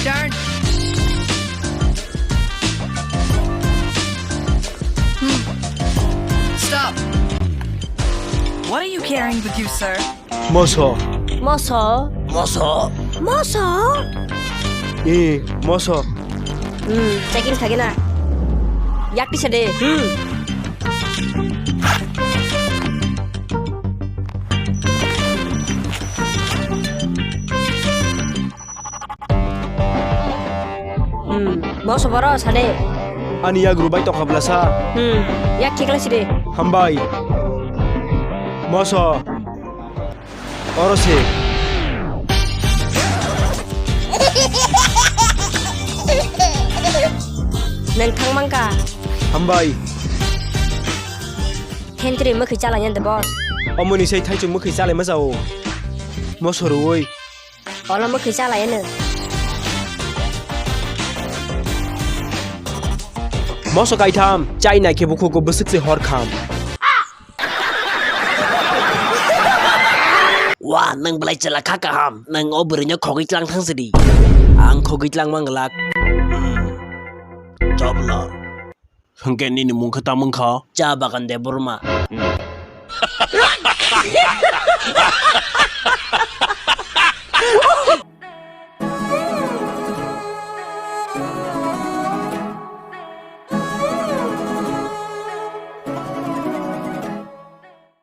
Darn. Stop. What are you carrying with you, sir? 머서 머서 머서 예 머서 짜긴 타게나 약 드셔래 머서 벌어 사래 아니 야그루 바이 떡하블라사 약 기글시래 한바이 머서 어러시 능 탕망가 한바이 텐트리 뭐 그 잘라년데 보스 어머니 세이 타이중 뭐그 잘래 마자오 머서로 오이 얼른 뭐 그 잘라야는 머서 가이탐 짜이나 케보코고 버스크세 허르캄 Wah, nang belai celak kakaham, nang obernya kogit lang thang sedi. Ang kogit lang mangalak. Jabla. Hangken ini mung kata mung kha. Jabakan de burma.